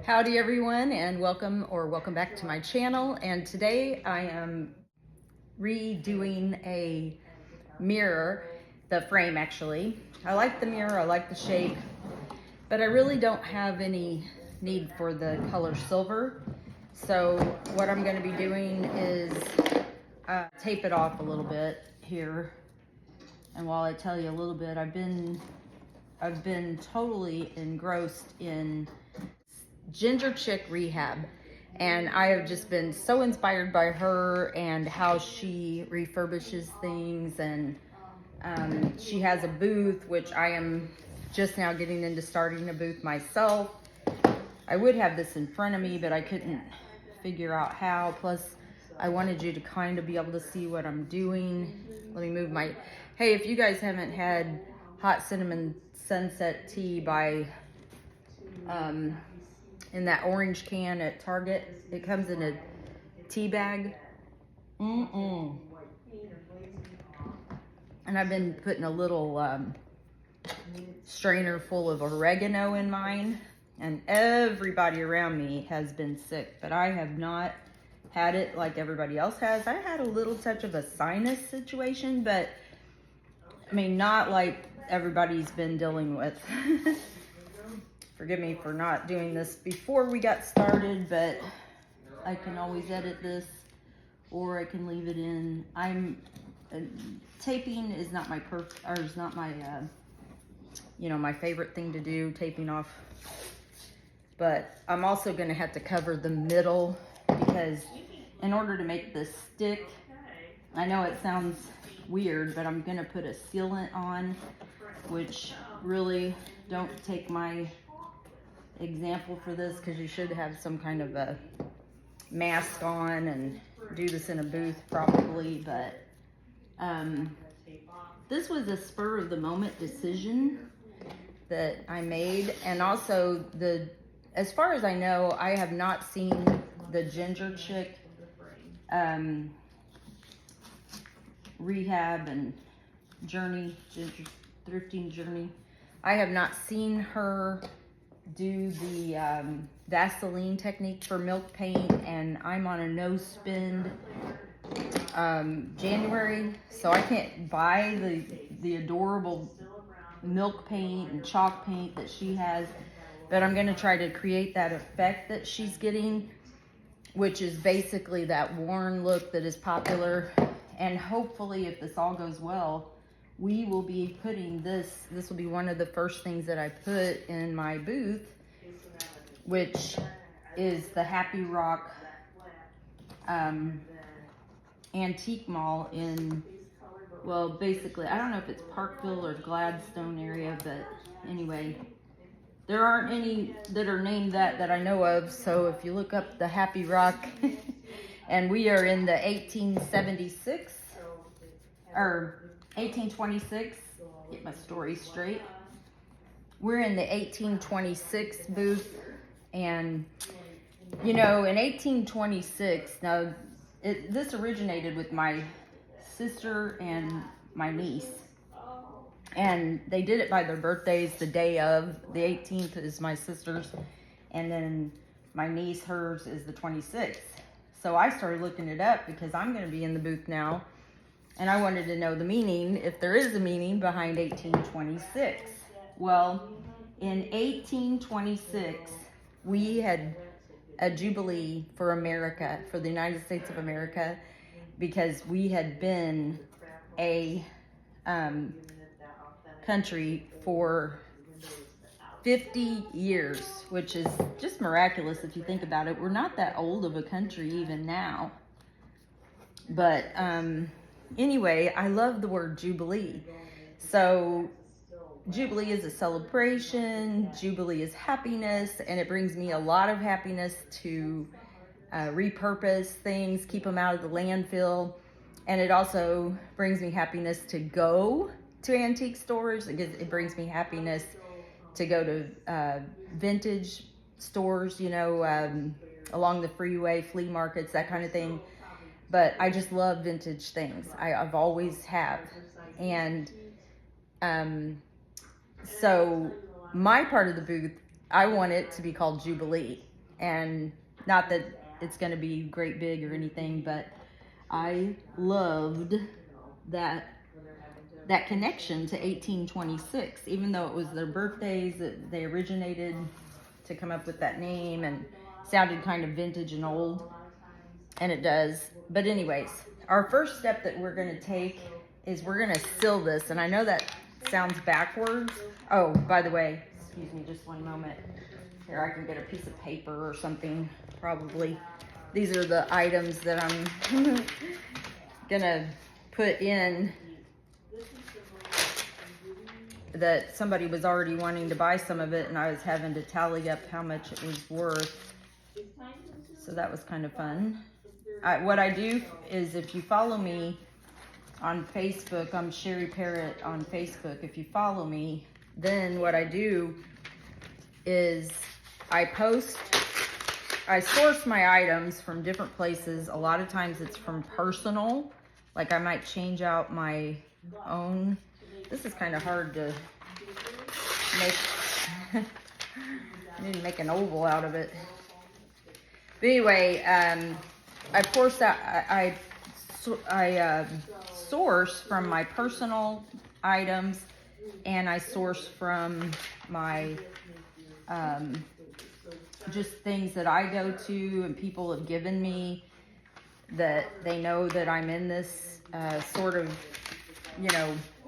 Howdy everyone, and welcome back to my channel. And today I am redoing a mirror, the frame actually. I like the mirror, I like the shape, but I really don't have any need for the color silver. So what I'm going to be doing is tape it off a little bit here. And while I tell you a little bit, I've been totally engrossed in Ginger Chick Rehab, and I have just been so inspired by her and how she refurbishes things. And she has a booth, which I am just now getting into starting a booth myself. I would have this in front of me, but I couldn't figure out how. Plus I wanted you to kind of be able to see what I'm doing. Let me move my, hey, if you guys haven't had hot cinnamon sunset tea by in that orange can at Target, it comes in a tea bag. And I've been putting a little strainer full of oregano in mine, and everybody around me has been sick, but I have not had it like everybody else has. I had a little touch of a sinus situation, but I mean, not like everybody's been dealing with. Forgive me for not doing this before we got started, but I can always edit this, or I can leave it in. Taping is not my my favorite thing to do, taping off. But I'm also gonna have to cover the middle, because in order to make this stick, I know it sounds weird, but I'm gonna put a sealant on, which really, don't take my example for this, because you should have some kind of a mask on and do this in a booth probably. But this was a spur of the moment decision that I made. And also, as far as I know, I have not seen the Ginger Chick rehab and journey, ginger thrifting journey. I have not seen her do the Vaseline technique for milk paint, and I'm on a no spend January, so I can't buy the adorable milk paint and chalk paint that she has. But I'm going to try to create that effect that she's getting, which is basically that worn look that is popular. And hopefully, if this all goes well, we will be putting this will be one of the first things that I put in my booth, which is the Happy Rock antique mall in, well, basically, I don't know if it's Parkville or Gladstone area, but anyway, there aren't any that are named that I know of. So if you look up the Happy Rock, and we are in the 1876 or 1826, get my story straight. We're in the 1826 booth. And you know, in 1826, now this originated with my sister and my niece, and they did it by their birthdays. The day of the 18th is my sister's, and then my niece, hers is the 26th. So I started looking it up because I'm going to be in the booth now, and I wanted to know the meaning, if there is a meaning behind 1826. Well, in 1826, we had a jubilee for America, for the United States of America, because we had been a country for 50 years, which is just miraculous if you think about it. We're not that old of a country even now. But anyway, I love the word jubilee. So Jubilee is a celebration. Jubilee is happiness, and it brings me a lot of happiness to repurpose things, keep them out of the landfill. And it also brings me happiness to go to antique stores. It brings me happiness to go to vintage stores, you know, along the freeway, flea markets, that kind of thing. But I just love vintage things. I've always have. And so my part of the booth, I want it to be called Jubilee. And not that it's going to be great big or anything, but I loved that connection to 1826, even though it was their birthdays that they originated to come up with that name, and sounded kind of vintage and old, and it does. But anyways, our first step that we're going to take is we're going to seal this, and I know that sounds backwards. Oh, by the way, excuse me just one moment. Here, I can get a piece of paper or something, probably. These are the items that I'm gonna put in that somebody was already wanting to buy some of it, and I was having to tally up how much it was worth. So that was kind of fun. What I do is, if you follow me on Facebook, I'm Sherry Parrott on Facebook. If you follow me, then what I do is I source my items from different places. A lot of times it's from personal, like I might change out my own. This is kind of hard to make. I need to make an oval out of it. But anyway, I source from my personal items, and I source from my just things that I go to and people have given me that they know that I'm in this sort of,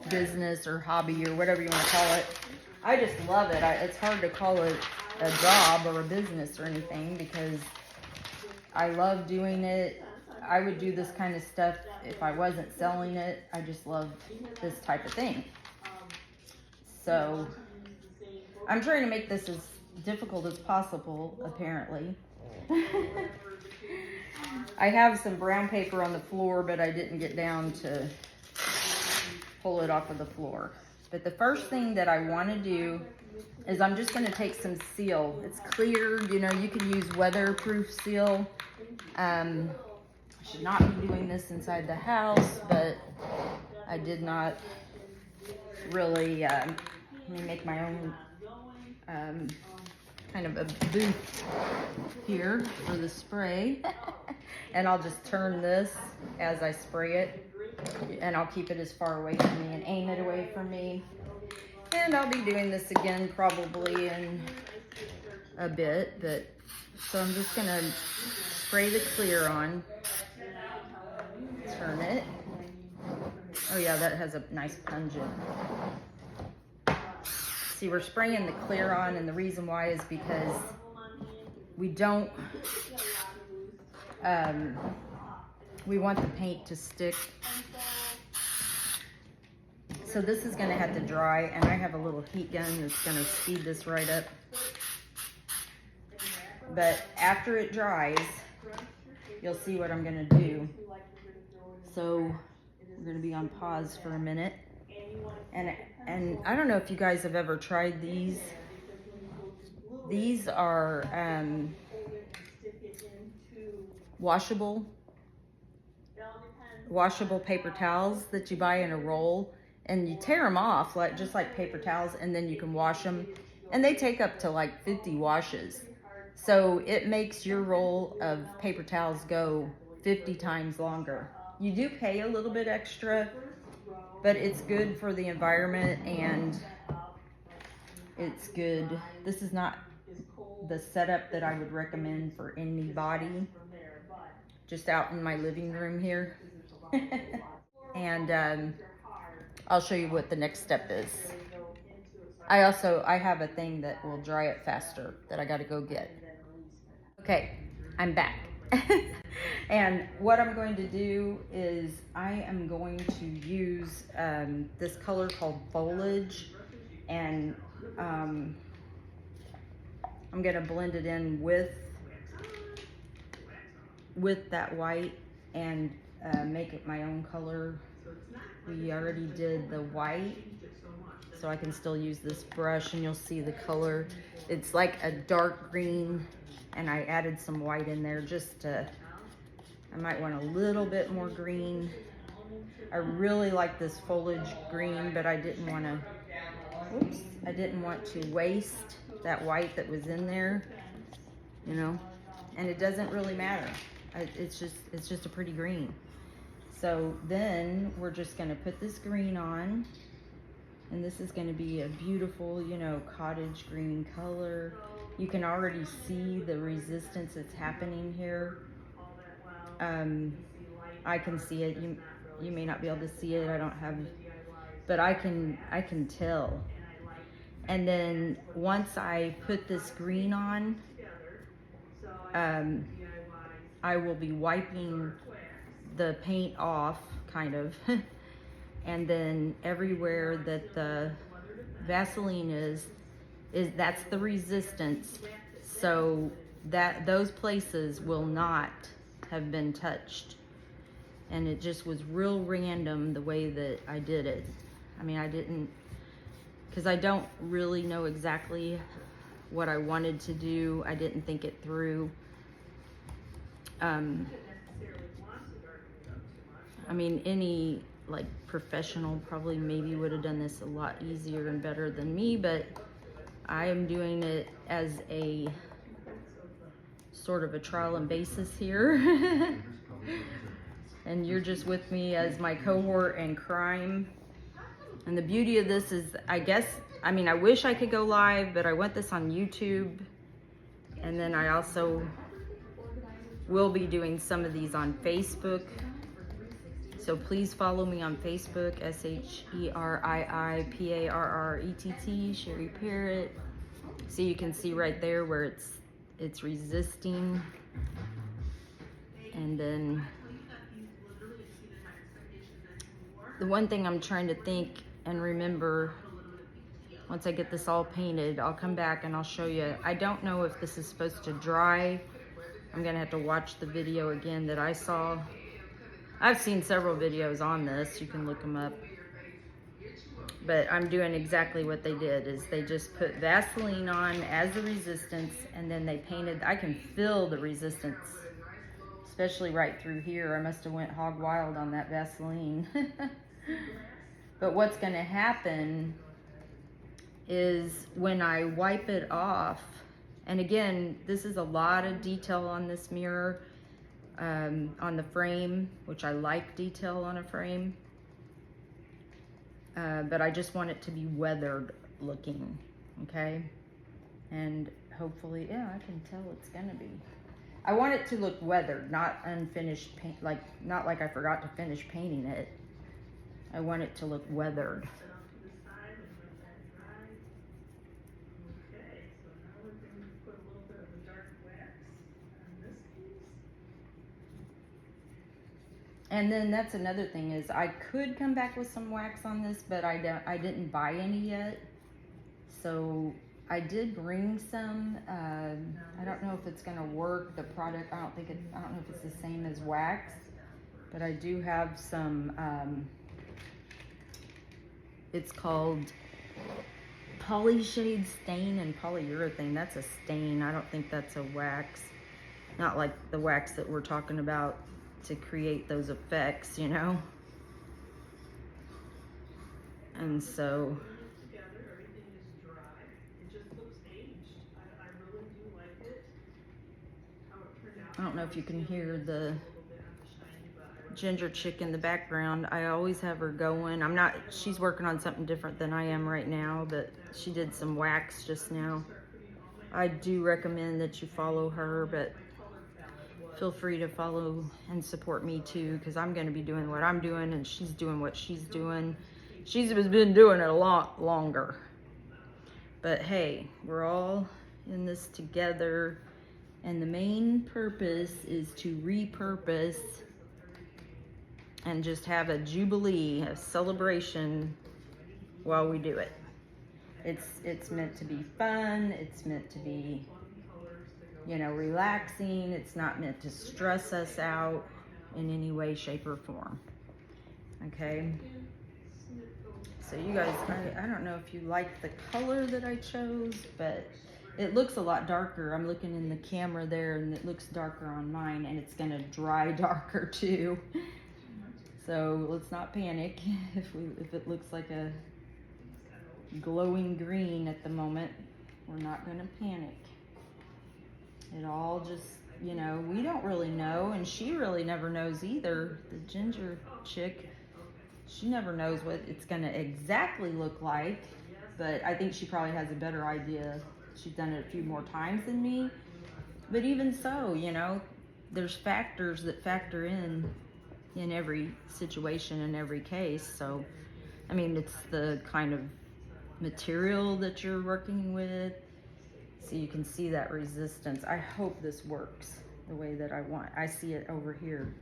business or hobby or whatever you want to call it. I just love it. It's hard to call it a job or a business or anything, because I love doing it. I would do this kind of stuff if I wasn't selling it. I just love this type of thing. So I'm trying to make this as difficult as possible, apparently. I have some brown paper on the floor, but I didn't get down to pull it off of the floor. But the first thing that I want to do is I'm just going to take some seal. It's clear, you can use weatherproof seal. I should not be doing this inside the house, but I did not really, let me make my own kind of a booth here for the spray. And I'll just turn this as I spray it, and I'll keep it as far away from me and aim it away from me. And I'll be doing this again probably in a bit, but so I'm just gonna spray the clear on, turn it. Oh yeah, that has a nice pungent. See, we're spraying the clear on, and the reason why is because we don't, we want the paint to stick. So this is gonna have to dry, and I have a little heat gun that's gonna speed this right up. But after it dries, you'll see what I'm gonna do. So we're gonna be on pause for a minute. And I don't know if you guys have ever tried these. These are washable paper towels that you buy in a roll, and you tear them off just like paper towels, and then you can wash them, and they take up to like 50 washes. So it makes your roll of paper towels go 50 times longer. You do pay a little bit extra, but it's good for the environment, and it's good. This is not the setup that I would recommend for anybody. Just out in my living room here. And I'll show you what the next step is. I have a thing that will dry it faster that I gotta go get. Okay, I'm back. And what I'm going to do is I am going to use this color called Foliage, and I'm gonna blend it in with that white and make it my own color. We already did the white, so I can still use this brush, and you'll see the color. It's like a dark green, and I added some white in there just to, I might want a little bit more green. I really like this foliage green, but I didn't want to waste that white that was in there. you know, and it doesn't really matter. It's just a pretty green. So then we're just gonna put this green on, and this is gonna be a beautiful, you know, cottage green color. You can already see the resistance that's happening here. I can see it. You may not be able to see it. I don't have, but I can tell. And then once I put this green on, I will be wiping the paint off, kind of, and then everywhere that the Vaseline is that's the resistance, so that those places will not have been touched. And it just was real random the way that I did it. I mean, I didn't, because I don't really know exactly what I wanted to do. I didn't think it through. I mean, any like professional probably maybe would have done this a lot easier and better than me, but I am doing it as a sort of a trial and basis here. And you're just with me as my cohort in crime. And the beauty of this is, I guess, I mean, I wish I could go live, but I want this on YouTube. And then I also will be doing some of these on Facebook. So please follow me on Facebook, SHERIIPARRETT, Sherry Parrott. So you can see right there where it's resisting. And then the one thing I'm trying to think and remember, once I get this all painted, I'll come back and I'll show you. I don't know if this is supposed to dry. I'm gonna have to watch the video again that I saw. I've seen several videos on this, you can look them up. But I'm doing exactly what they did, is they just put Vaseline on as the resistance, and then they painted. I can feel the resistance, especially right through here. I must have went hog wild on that Vaseline. But what's gonna happen is when I wipe it off, and again, this is a lot of detail on this mirror, on the frame, which I like detail on a frame, but I just want it to be weathered looking, okay? And hopefully, yeah, I can tell it's gonna be. I want it to look weathered, not unfinished paint, like, not like I forgot to finish painting it. I want it to look weathered. And then that's another thing, is I could come back with some wax on this, but I didn't buy any yet. So I did bring some. I don't know if it's gonna work. The product, I don't know if it's the same as wax, but I do have some. It's called Polyshade Stain and Polyurethane. That's a stain. I don't think that's a wax. Not like the wax that we're talking about to create those effects, you know? And so I don't know if you can hear the ginger chick in the background. I always have her going. She's working on something different than I am right now, but she did some wax just now. I do recommend that you follow her, but feel free to follow and support me too, because I'm going to be doing what I'm doing and she's doing what she's doing. She's been doing it a lot longer. But hey, we're all in this together, and the main purpose is to repurpose and just have a jubilee, a celebration while we do it. It's meant to be fun. It's meant to be, you know, relaxing. It's not meant to stress us out in any way, shape, or form. Okay? So you guys, I don't know if you like the color that I chose, but it looks a lot darker. I'm looking in the camera there, and it looks darker on mine, and it's gonna dry darker too. So let's not panic if it looks like a glowing green at the moment. We're not gonna panic. It all just, you know, we don't really know, and she really never knows either. The ginger chick, she never knows what it's gonna exactly look like, but I think she probably has a better idea. She's done it a few more times than me, but even so, you know, there's factors that factor in every situation, in every case. So, I mean, it's the kind of material that you're working with. So you can see that resistance. I hope this works the way that I want. I see it over here.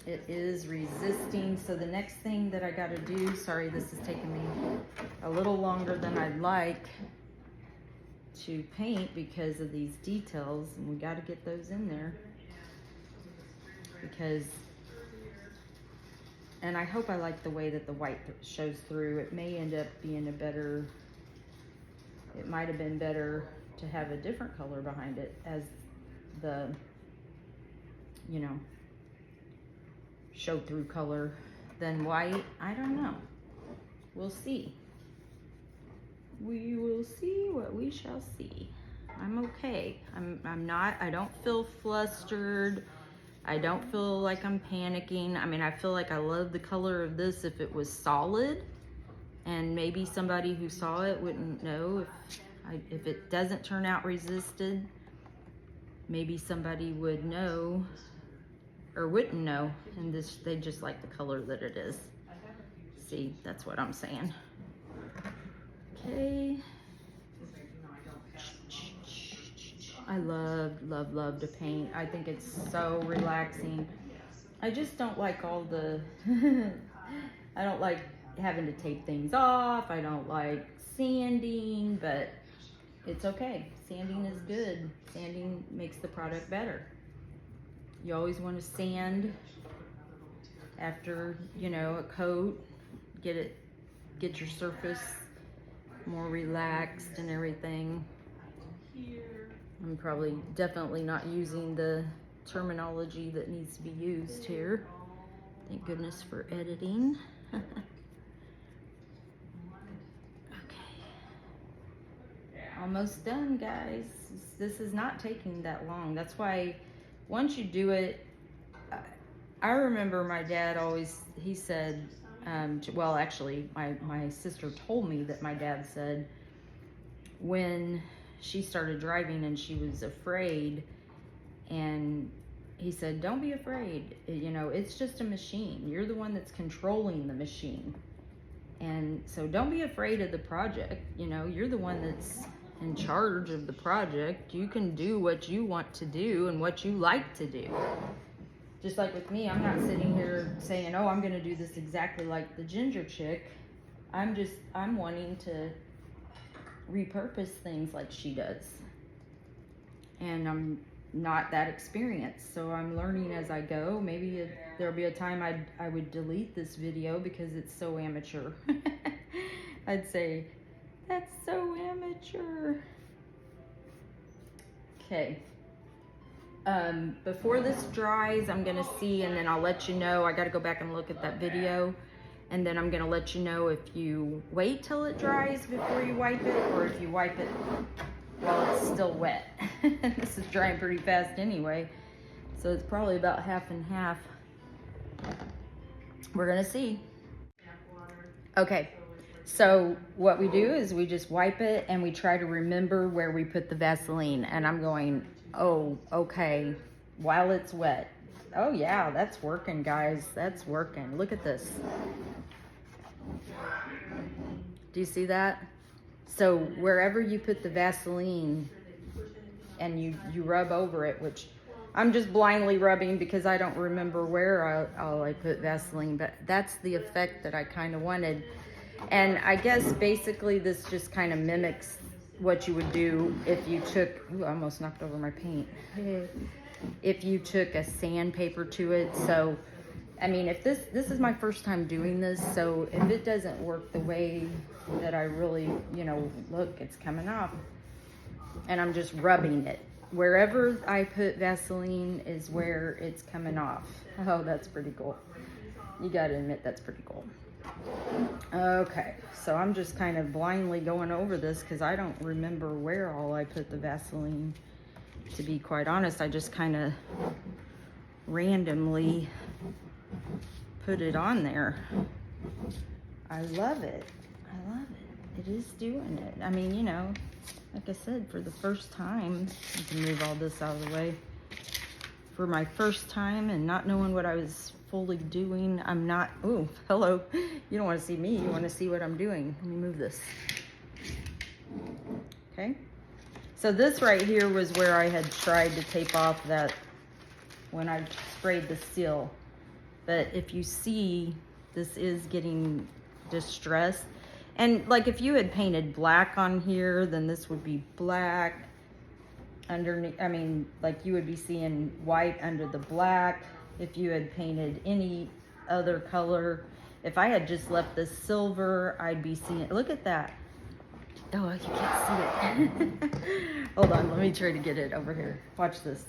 It is resisting. So the next thing that I got to do, sorry, this is taking me a little longer than I'd like to paint because of these details, and we got to get those in there because, and I hope I like the way that the white shows through. It may end up being a better, it might have been better to have a different color behind it as the, you know, show through color than white. I don't know. We'll see. We will see what we shall see. I'm okay. I'm not, I don't feel flustered. I don't feel like I'm panicking. I mean, I feel like I love the color of this if it was solid, and maybe somebody who saw it wouldn't know if it doesn't turn out resisted. Maybe somebody would know or wouldn't know, and this, they just like the color that it is. See, that's what I'm saying. Okay. I love to paint. I think it's so relaxing. I just don't like all the, I don't like having to tape things off. I don't like sanding, but it's okay. Sanding is good. Sanding makes the product better. You always want to sand after, you know, a coat, get your surface more relaxed and everything. I'm probably definitely not using the terminology that needs to be used here. Thank goodness for editing. Okay. Almost done, guys. This is not taking that long. That's why once you do it, I remember my dad always, he said, well, actually, my sister told me that my dad said when she started driving and she was afraid, and he said, don't be afraid. You know, it's just a machine. You're the one that's controlling the machine. And so don't be afraid of the project. You know, you're the one that's in charge of the project. You can do what you want to do and what you like to do. Just like with me, I'm not sitting here saying, oh, I'm going to do this exactly like the ginger chick. I'm wanting to repurpose things like she does. And I'm not that experienced, so I'm learning as I go. Maybe there'll be a time I would delete this video because it's so amateur. I'd say, that's so amateur. Okay. Before this dries, I'm gonna see, and then I'll let you know. I gotta go back and look at that video, and then I'm gonna let you know if you wait till it dries before you wipe it, or if you wipe it while it's still wet. This is drying pretty fast anyway, so it's probably about half and half. We're gonna see. Okay, so what we do is we just wipe it and we try to remember where we put the Vaseline. And I'm going, oh, okay, while it's wet. Oh yeah, that's working, guys. That's working. Look at this. Do you see that? So wherever you put the Vaseline and you rub over it, which I'm just blindly rubbing because I don't remember where I put Vaseline, but that's the effect that I kind of wanted. And I guess basically this just kind of mimics what you would do if you took, ooh, I almost knocked over my paint. If you took a sandpaper to it. So, I mean, if this is my first time doing this, so if it doesn't work the way that I really, you know, look, it's coming off. And I'm just rubbing it. Wherever I put Vaseline is where it's coming off. Oh, that's pretty cool. You gotta admit, that's pretty cool. Okay, so I'm just kind of blindly going over this because I don't remember where all I put the Vaseline. to be quite honest, I just kind of randomly put it on there. I love it. I love it. It is doing it. I mean, you know, like I said, for the first time, I can move all this out of the way. For my first time and not knowing what I was fully doing, I'm not, oh, hello. You don't want to see me, you want to see what I'm doing. Let me move this. Okay. So this right here was where I had tried to tape off that when I sprayed the seal. But if you see, this is getting distressed. And like if you had painted black on here, then this would be black underneath. I mean, like you would be seeing white under the black. If you had painted any other color, if I had just left this silver, I'd be seeing, look at that. Oh, you can't see it. Hold on, let me try to get it over here. Watch this.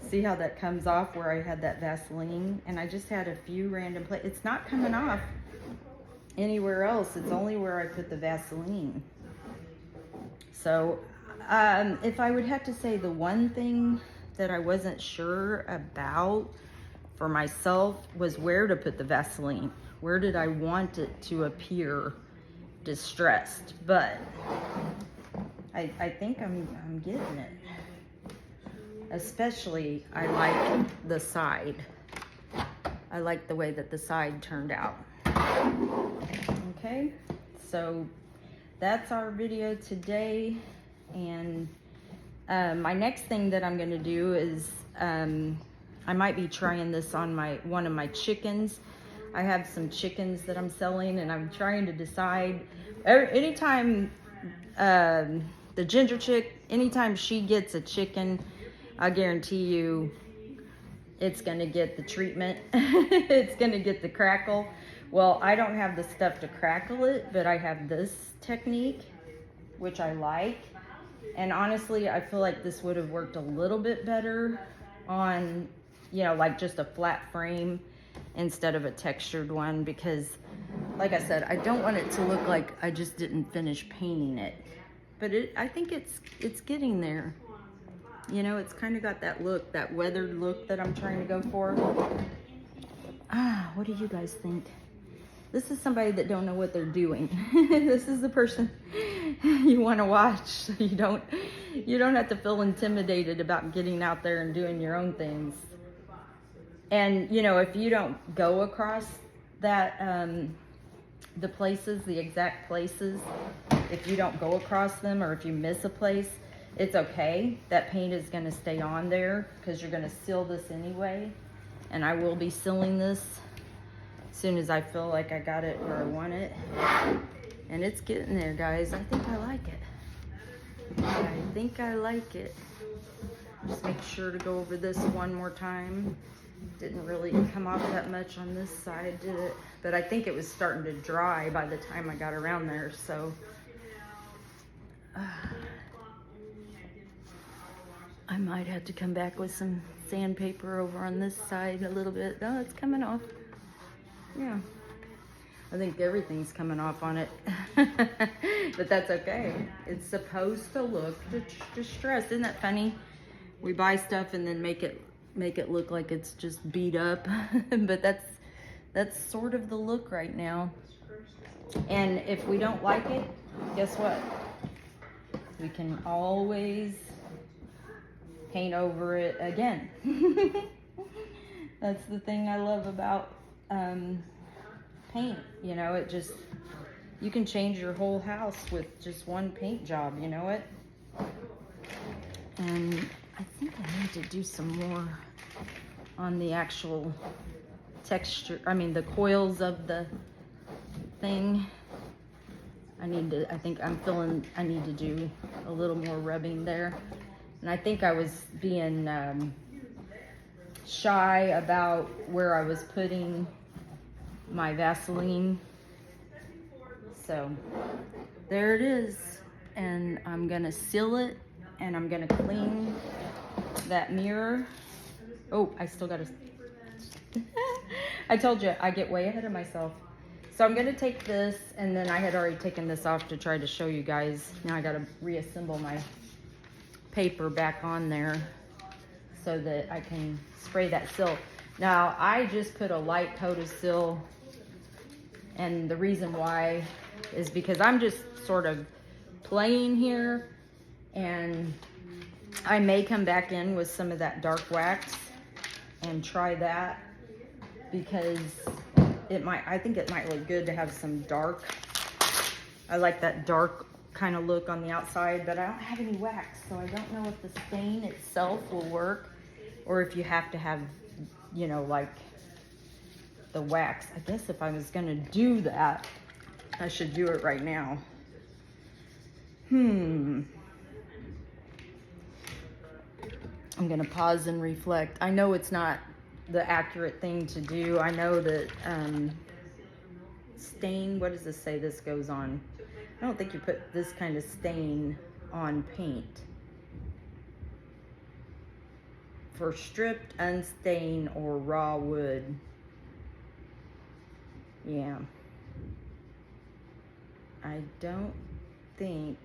See how that comes off where I had that Vaseline? And I just had a few random places. It's not coming off anywhere else. It's only where I put the Vaseline. So if I would have to say the one thing that I wasn't sure about for myself was where to put the Vaseline. Where did I want it to appear distressed? But I think I'm getting it. Especially, I like the side. I like the way that the side turned out. Okay, so that's our video today. And my next thing that I'm gonna do is I might be trying this on one of my chickens. I have some chickens that I'm selling, and I'm trying to decide. Anytime the ginger chick, anytime she gets a chicken, I guarantee you it's gonna get the treatment. It's gonna get the crackle. Well, I don't have the stuff to crackle it, but I have this technique, which I like. And honestly, I feel like this would have worked a little bit better on, you know, like just a flat frame instead of a textured one, because like I said, I don't want it to look like I just didn't finish painting it. But I think it's getting there. You know, it's kind of got that look, that weathered look that I'm trying to go for. What do you guys think? This is somebody that don't know what they're doing. This is the person you want to watch, so you don't have to feel intimidated about getting out there and doing your own things. And you know, if you don't go across that the places, the exact places, if you don't go across them, or if you miss a place, it's okay. That paint is going to stay on there because you're going to seal this anyway. And I will be sealing this as soon as I feel like I got it where I want it. And it's getting there, guys. I think I like it. I think I like it. Just make sure to go over this one more time. Didn't really come off that much on this side, did it? But I think it was starting to dry by the time I got around there, so. I might have to come back with some sandpaper over on this side a little bit. Oh, it's coming off. Yeah. I think everything's coming off on it. But that's okay. It's supposed to look distressed. Isn't that funny? We buy stuff and then make it look like it's just beat up. But that's sort of the look right now. And if we don't like it, guess what? We can always paint over it again. That's the thing I love about paint. You know, it just, you can change your whole house with just one paint job, you know it? And I think I need to do some more on the actual texture, I mean the coils of the thing. I think I'm feeling I need to do a little more rubbing there. And I think I was being shy about where I was putting my Vaseline. So there it is. And I'm gonna seal it, and I'm gonna clean that mirror. Oh, I still gotta, I told you, I get way ahead of myself. So I'm gonna take this, and then I had already taken this off to try to show you guys. Now I gotta reassemble my paper back on there so that I can spray that seal. Now, I just put a light coat of seal, and the reason why is because I'm just sort of playing here, and I may come back in with some of that dark wax and try that, because I think it might look good to have some dark. I like that dark kind of look on the outside, but I don't have any wax, so I don't know if the stain itself will work, or if you have to have, you know, like the wax. I guess if I was gonna do that, I should do it right now. I'm gonna pause and reflect. I know it's not the accurate thing to do. I know that stain, what does this say this goes on? I don't think you put this kind of stain on paint. For stripped, unstained, or raw wood. Yeah. I don't think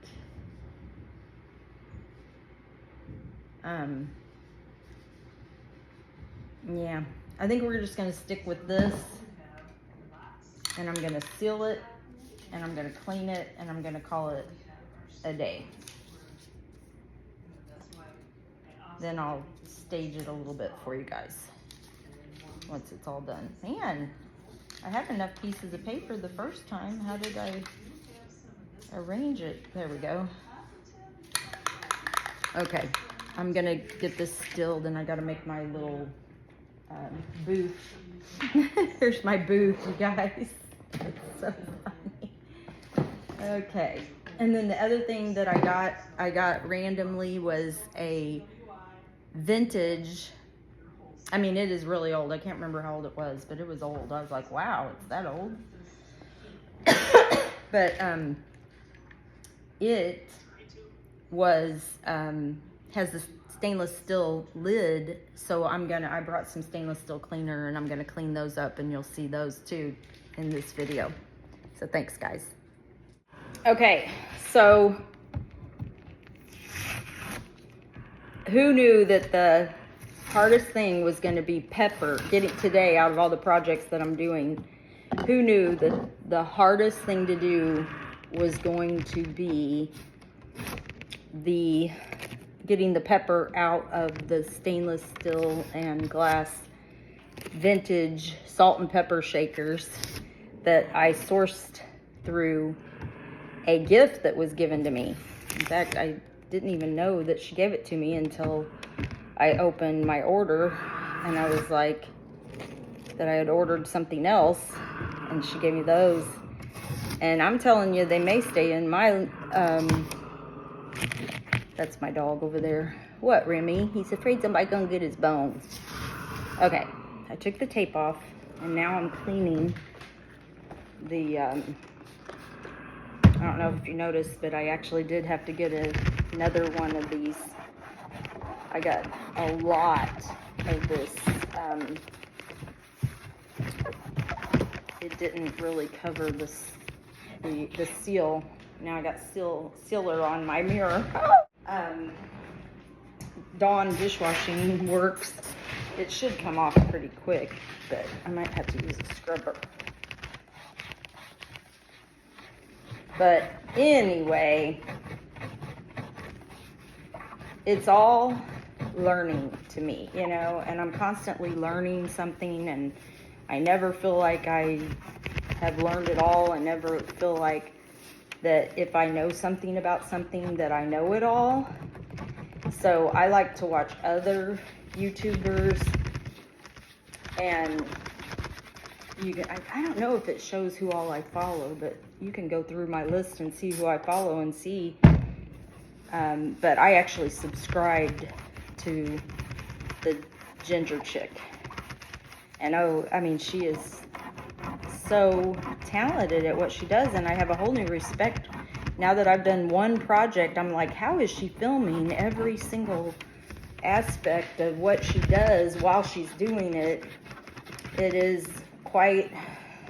yeah, I think we're just gonna stick with this, and I'm gonna seal it, and I'm gonna clean it, and I'm gonna call it a day. Then I'll stage it a little bit for you guys once it's all done. Man, I have enough pieces of paper the first time. How did I arrange it? There we go. Okay, I'm gonna get this stilled, and I gotta make my little booth. Here's my booth, you guys. It's so funny. Okay, and then the other thing that I got randomly was a vintage. I mean, it is really old. I can't remember how old it was, but it was old. I was like, wow, it's that old. But it was has this stainless steel lid, so I brought some stainless steel cleaner, and I'm gonna clean those up, and you'll see those too in this video. So thanks, guys. Okay, so who knew that the hardest thing was going to be pepper? Getting today, out of all the projects that I'm doing, who knew that the hardest thing to do was going to be getting the pepper out of the stainless steel and glass vintage salt and pepper shakers that I sourced through a gift that was given to me. In fact, I didn't even know that she gave it to me until I opened my order, and I was like, that I had ordered something else, and she gave me those. And I'm telling you, they may stay in my, that's my dog over there. What, Remy? He's afraid somebody's gonna get his bones. Okay, I took the tape off, and now I'm cleaning the, I don't know if you noticed, but I actually did have to get another one of these. I got a lot of this. It didn't really cover the seal. Now I got sealer on my mirror. Dawn dishwashing works. It should come off pretty quick, but I might have to use a scrubber. But anyway, it's all learning to me, you know, and I'm constantly learning something, and I never feel like I have learned it all. I never feel like that if I know something about something that I know it all. So I like to watch other YouTubers, and I don't know if it shows who all I follow, but you can go through my list and see who I follow and see. But I actually subscribed to the ginger chick. And I mean, she is so talented at what she does, and I have a whole new respect. Now that I've done one project, I'm like, how is she filming every single aspect of what she does while she's doing it? It is quite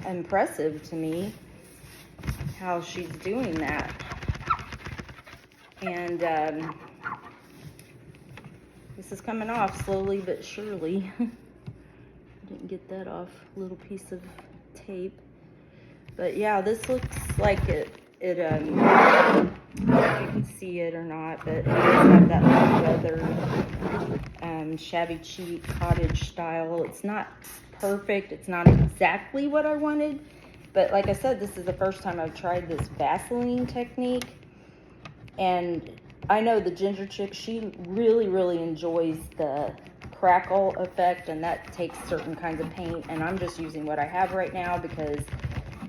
impressive to me how she's doing that. And This is coming off slowly but surely. I didn't get that off. A little piece of tape. But yeah, this looks like it I don't know if you can see it or not, but it does have that leather, shabby chic cottage style. It's not perfect. It's not exactly what I wanted, but like I said, this is the first time I've tried this Vaseline technique, and I know the ginger chick, she really enjoys the crackle effect, and that takes certain kinds of paint, and I'm just using what I have right now because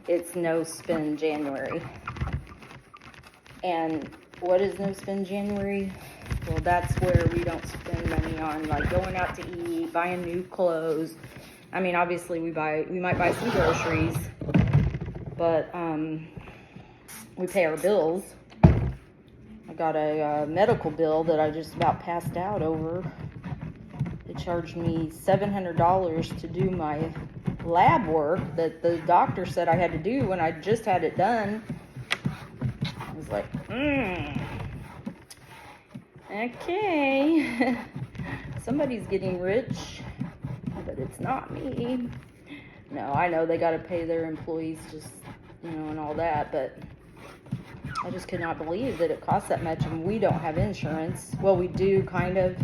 it's no spin January. And what is no spin January? Well, that's where we don't spend money on like going out to eat, buying new clothes. I mean, obviously we might buy some groceries, but we pay our bills. I got a medical bill that I just about passed out over. They charged me $700 to do my lab work that the doctor said I had to do when I just had it done. I was like, okay, somebody's getting rich, but it's not me. No, I know they got to pay their employees, just, you know, and all that, but I just could not believe that it costs that much, and we don't have insurance. Well, we do, kind of.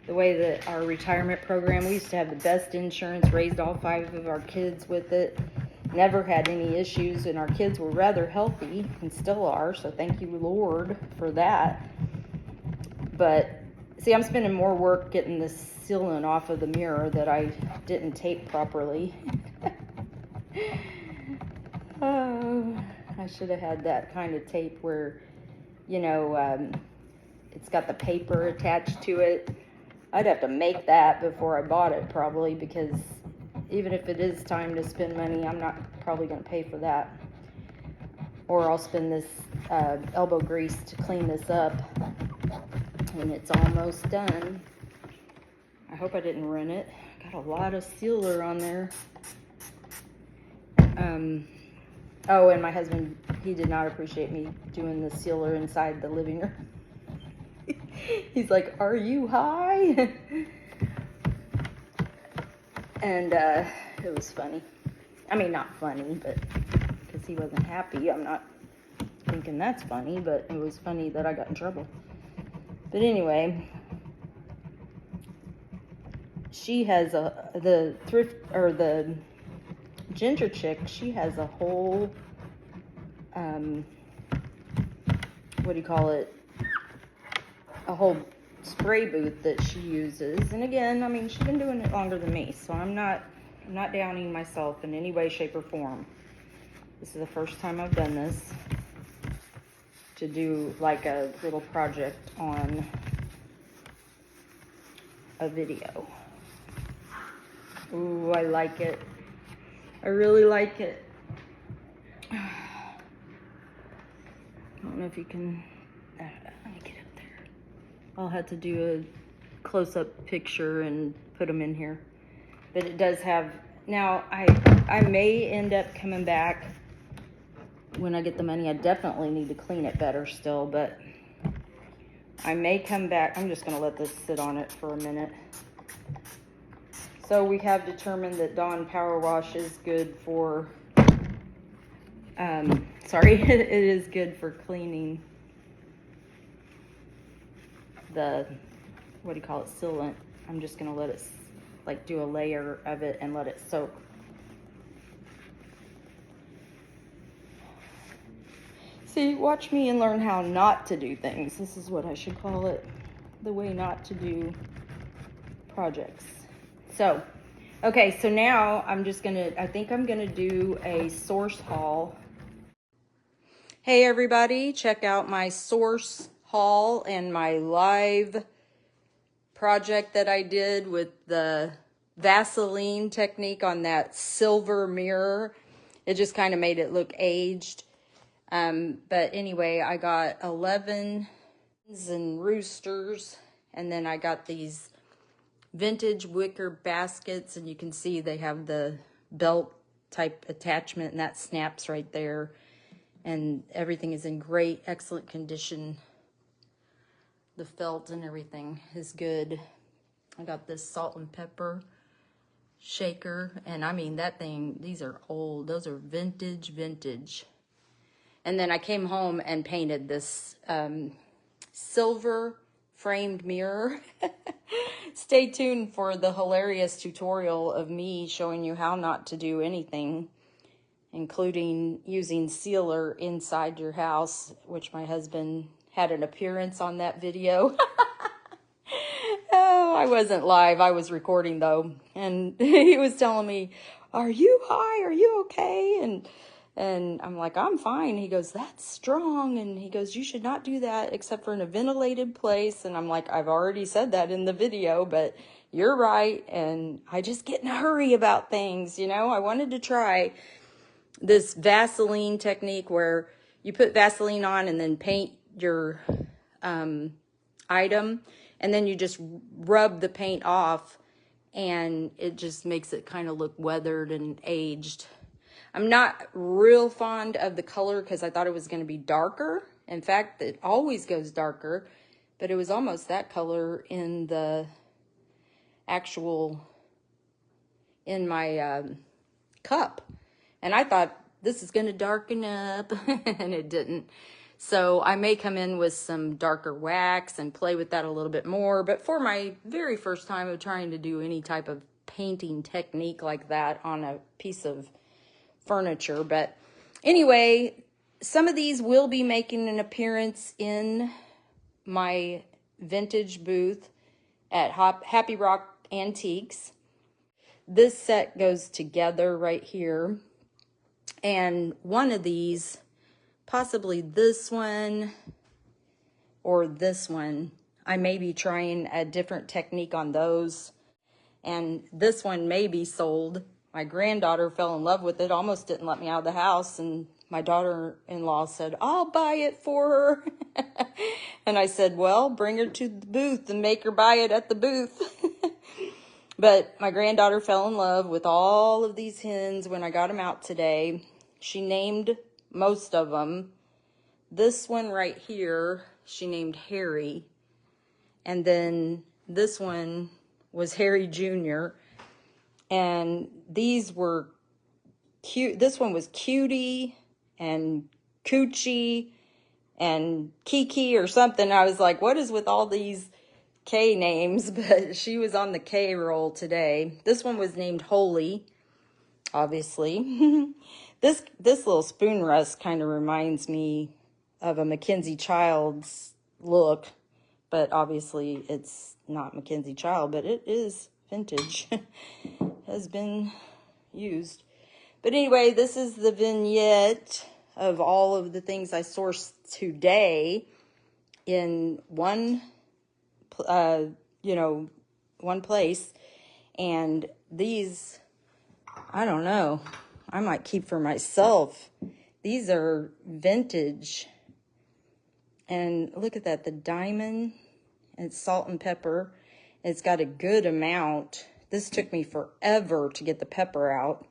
The way that our retirement program, we used to have the best insurance, raised all 5 of our kids with it, never had any issues, and our kids were rather healthy and still are, so thank you, Lord, for that. But see, I'm spending more work getting this sealant off of the mirror that I didn't tape properly. Oh, I should have had that kind of tape where, you know, it's got the paper attached to it. I'd have to make that before I bought it probably, because even if it is time to spend money, I'm not probably going to pay for that. Or I'll spend this elbow grease to clean this up. And it's almost done. I hope I didn't run it. Got a lot of sealer on there. Oh, and my husband, he did not appreciate me doing the sealer inside the living room. He's like, are you high? And it was funny. I mean, not funny, but because he wasn't happy. I'm not thinking that's funny, but it was funny that I got in trouble. But anyway, she has the ginger chick, she has a whole, what do you call it? A whole spray booth that she uses. And again, I mean, she's been doing it longer than me, so I'm not downing myself in any way, shape, or form. This is the first time I've done this, to do like a little project on a video. Ooh, I like it. I really like it. I don't know if you can, let me get up there. I'll have to do a close-up picture and put them in here. But it does have, now I may end up coming back when I get the money. I definitely need to clean it better still, but I may come back. I'm just going to let this sit on it for a minute. So we have determined that Dawn Power Wash is good for, it is good for cleaning the, what do you call it, sealant. I'm just going to let it, like, do a layer of it and let it soak. See, watch me and learn how not to do things. This is what I should call it, the way not to do projects. So, okay, so now I think I'm gonna do a source haul. Hey everybody, check out my source haul and my live project that I did with the Vaseline technique on that silver mirror. It just kind of made it look aged. But anyway, I got 11 and roosters, and then I got these vintage wicker baskets, and you can see they have the belt type attachment, and that snaps right there, and everything is in great, excellent condition. The felt and everything is good. I got this salt and pepper shaker, and I mean that thing, these are old, those are vintage. And then I came home and painted this silver framed mirror. Stay tuned for the hilarious tutorial of me showing you how not to do anything, including using sealer inside your house, which my husband had an appearance on that video. Oh, I wasn't live. I was recording though. And he was telling me, "Are you high? Are you okay?" And I'm like, "I'm fine." He goes, "That's strong." And he goes, "You should not do that except for in a ventilated place." And I'm like, "I've already said that in the video, but you're right." And I just get in a hurry about things, you know. I wanted to try this Vaseline technique where you put Vaseline on and then paint your item, and then you just rub the paint off, and it just makes it kind of look weathered and aged. I'm not real fond of the color because I thought it was going to be darker. In fact, it always goes darker, but it was almost that color in the actual, in my cup. And I thought this is going to darken up, and it didn't. So I may come in with some darker wax and play with that a little bit more. But for my very first time of trying to do any type of painting technique like that on a piece of furniture. But anyway, some of these will be making an appearance in my vintage booth at Happy Rock Antiques. This set goes together right here. And one of these, possibly this one or this one, I may be trying a different technique on those. And this one may be sold. My granddaughter fell in love with it, almost didn't let me out of the house. And my daughter-in-law said, "I'll buy it for her." And I said, "Well, bring her to the booth and make her buy it at the booth." But my granddaughter fell in love with all of these hens when I got them out today. She named most of them. This one right here, she named Harry. And then this one was Harry Jr. And these were cute. This one was Cutie and Coochie and Kiki or something. I was like, what is with all these K names? But she was on the K roll today. This one was named Holy, obviously. This little spoon rust kind of reminds me of a Mackenzie Child's look, but obviously it's not Mackenzie Child, but it is vintage. Has been used. But anyway, this is the vignette of all of the things I sourced today in one place. And these, I don't know, I might keep for myself. These are vintage. And look at that, the diamond, and it's salt and pepper. It's got a good amount. This took me forever to get the pepper out.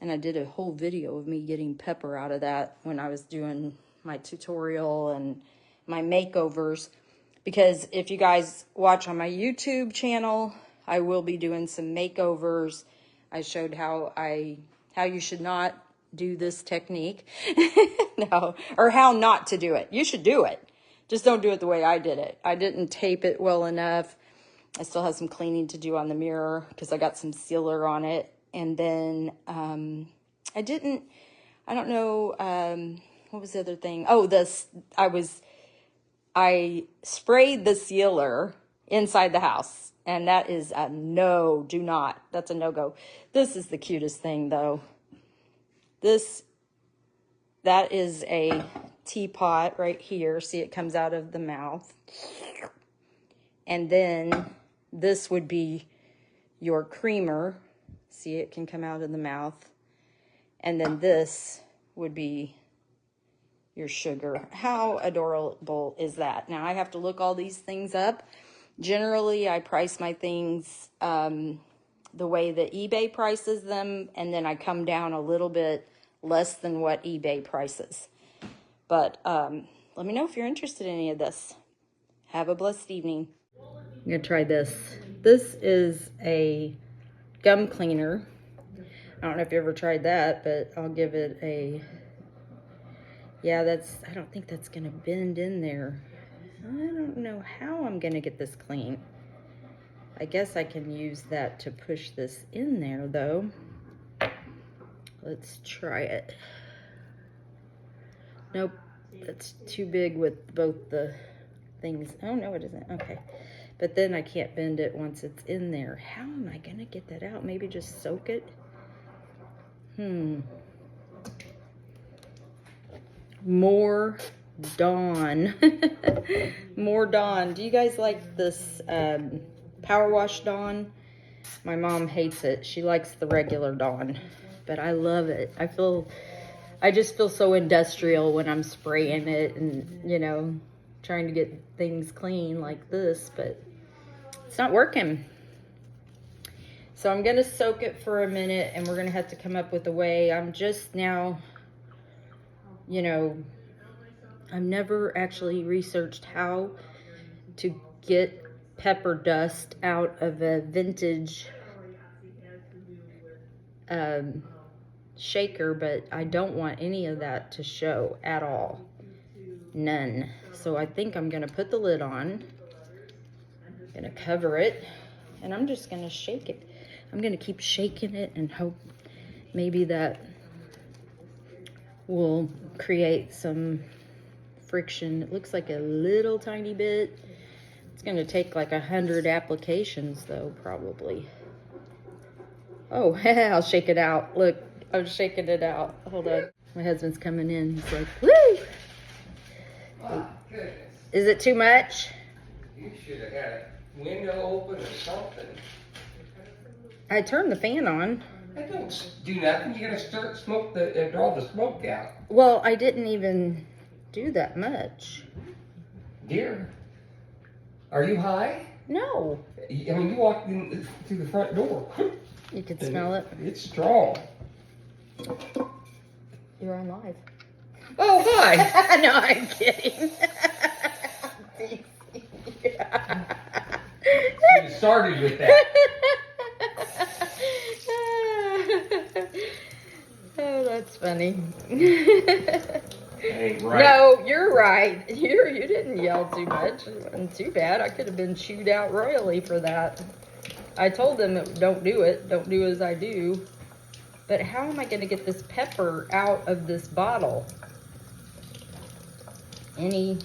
And I did a whole video of me getting pepper out of that when I was doing my tutorial and my makeovers. Because if you guys watch on my YouTube channel, I will be doing some makeovers. I showed how you should not do this technique. No, or how not to do it. You should do it. Just don't do it the way I did it. I didn't tape it well enough. I still have some cleaning to do on the mirror because I got some sealer on it. And then I don't know, what was the other thing? Oh, I sprayed the sealer inside the house. And that is a no, do not. That's a no-go. This is the cutest thing, though. That is a teapot right here. See, it comes out of the mouth. And then this would be your creamer. See, it can come out of the mouth. And then this would be your sugar. How adorable is that? Now, I have to look all these things up. Generally, I price my things the way that eBay prices them, and then I come down a little bit less than what eBay prices. But let me know if you're interested in any of this. Have a blessed evening. I'm going to try this. This is a gum cleaner. I don't know if you ever tried that, but I'll give it a, yeah, I don't think that's gonna bend in there. I don't know how I'm gonna get this clean. I guess I can use that to push this in there though. Let's try it. Nope, that's too big with both the things. Oh no, it isn't, okay. But then I can't bend it once it's in there. How am I gonna get that out? Maybe just soak it? More Dawn. More Dawn. Do you guys like this Power Wash Dawn? My mom hates it. She likes the regular Dawn, but I love it. I just feel so industrial when I'm spraying it and, you know, trying to get things clean like this, but it's not working. So I'm gonna soak it for a minute and we're gonna have to come up with a way. I'm just now, you know, I've never actually researched how to get pepper dust out of a vintage shaker, but I don't want any of that to show at all. None. So I think I'm gonna put the lid on, gonna cover it, and I'm just gonna shake it. I'm gonna keep shaking it and hope maybe that will create some friction. It looks like a little tiny bit. It's gonna take like 100 applications though, probably. Oh, I'll shake it out. Look, I'm shaking it out. Hold on. My husband's coming in. He's like, woo! Oh, goodness. Is it too much? You should have had a window open or something. I turned the fan on. That don't do nothing. You're gonna start smoke and draw the smoke out. Well, I didn't even do that much. Dear, are you high? No. I mean, you walked in through the front door. You can smell it. It's strong. You're on live. Oh, hi. No, I'm kidding. You started with that. Oh, that's funny. Ain't right. No, you're right. You didn't yell too much. It wasn't too bad. I could have been chewed out royally for that. I told them, don't do it. Don't do as I do. But how am I going to get this pepper out of this bottle? Any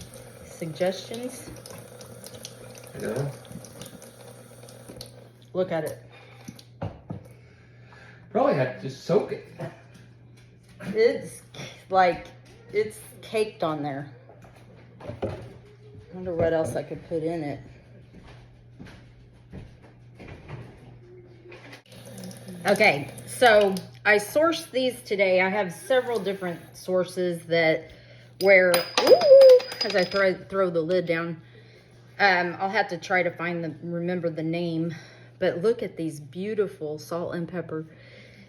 suggestions? No. Look at it. Probably have to just soak it. It's like, it's caked on there. I wonder what else I could put in it. Okay, so I sourced these today. I have several different sources that where, ooh, as I throw the lid down, I'll have to try to remember the name. But look at these beautiful salt and pepper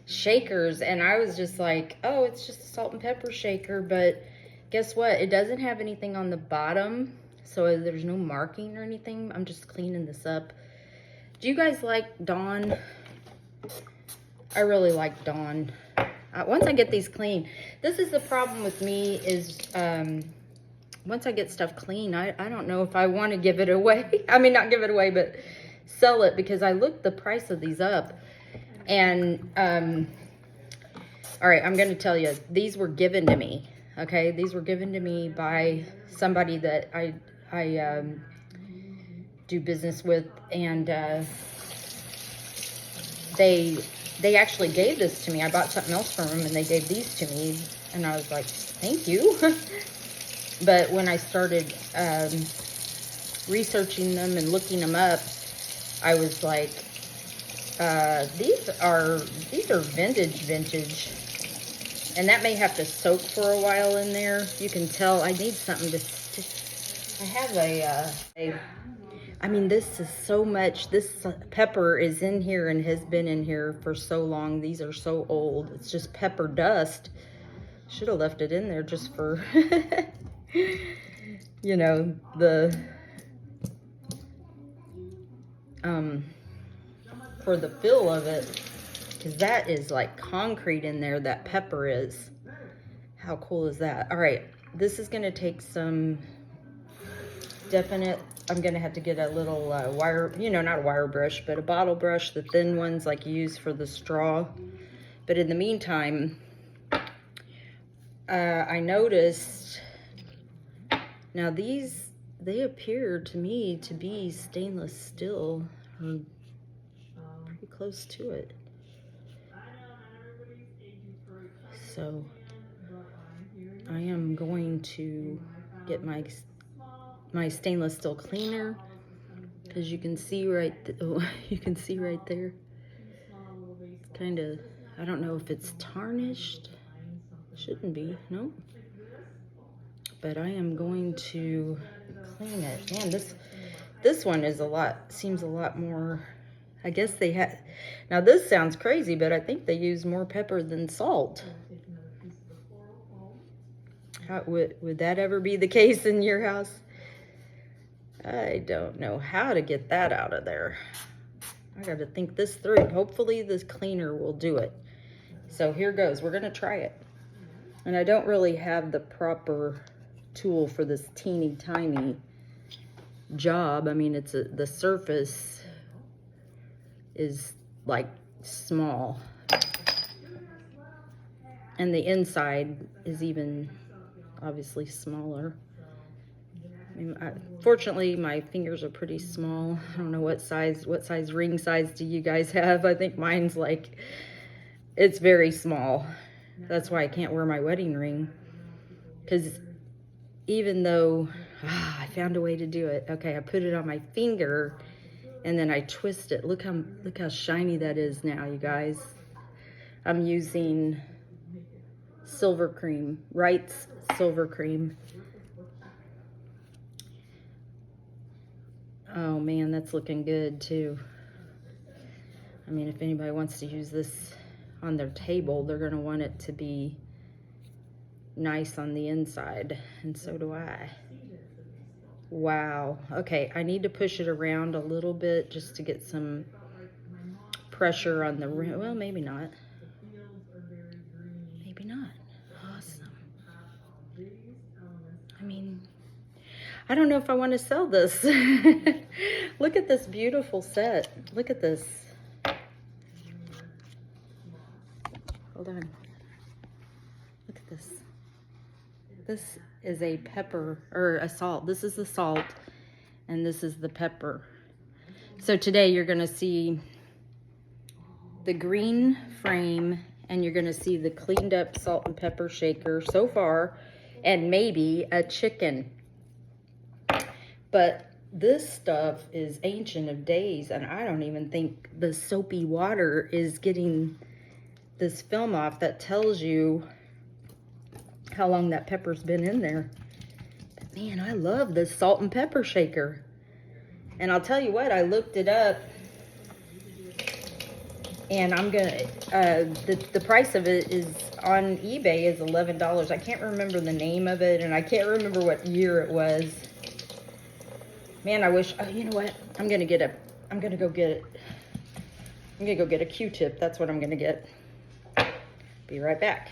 shakers. And I was just like, oh, it's just a salt and pepper shaker. But guess what? It doesn't have anything on the bottom. So there's no marking or anything. I'm just cleaning this up. Do you guys like Dawn? I really like Dawn. Once I get these clean, this is the problem with me is once I get stuff clean, I don't know if I want to give it away. I mean, not give it away, but sell it, because I looked the price of these up. And, all right, I'm going to tell you, these were given to me, okay? These were given to me by somebody that I do business with, and they actually gave this to me. I bought something else from them, and they gave these to me, and I was like, thank you. But when I started researching them and looking them up, I was like, these are vintage, and that may have to soak for a while in there. You can tell I need something to. I have I mean, this is so much. This pepper is in here and has been in here for so long. These are so old. It's just pepper dust. Should have left it in there just for, you know, the for the feel of it, because that is like concrete in there, that pepper is. How cool is that? All right, this is gonna take some definite, I'm gonna have to get a little wire, you know, not a wire brush, but a bottle brush, the thin ones like you use for the straw. But in the meantime, I noticed, now these, they appear to me to be stainless steel, or pretty close to it. So I am going to get my stainless steel cleaner, because you can see right, you can see right there. Kind of, I don't know if it's tarnished. Shouldn't be, no. But I am going to clean it. Man, this one is seems a lot more. I guess they had. Now this sounds crazy, but I think they use more pepper than salt. How, would that ever be the case in your house? I don't know how to get that out of there. I got to think this through. Hopefully this cleaner will do it. So here goes. We're going to try it. And I don't really have the proper tool for this teeny tiny job. I mean, it's the surface is like small. And the inside is even obviously smaller. I mean, fortunately, my fingers are pretty small. I don't know what size ring size do you guys have? I think mine's like, it's very small. That's why I can't wear my wedding ring. Because even though, I found a way to do it. Okay, I put it on my finger and then I twist it. Look how shiny that is now, you guys. I'm using silver cream, Wright's silver cream. Oh man, that's looking good too. I mean, if anybody wants to use this on their table, they're gonna want it to be nice on the inside, and so do I. Wow. Okay, I need to push it around a little bit just to get some pressure on the rim. Well, maybe not. Maybe not. Awesome. I mean, I don't know if I want to sell this. Look at this beautiful set. Look at this. Hold on. Look at this. This is a pepper, or a salt. This is the salt, and this is the pepper. So today you're going to see the green frame, and you're going to see the cleaned up salt and pepper shaker so far, and maybe a chicken. But this stuff is ancient of days, and I don't even think the soapy water is getting this film off that tells you how long that pepper's been in there. But man, I love this salt and pepper shaker. And I'll tell you what, I looked it up, and I'm gonna, the price of it is on eBay is $11. I can't remember the name of it, and I can't remember what year it was. Man, I wish, oh, you know what? I'm gonna go get a Q-tip. That's what I'm gonna get. Be right back.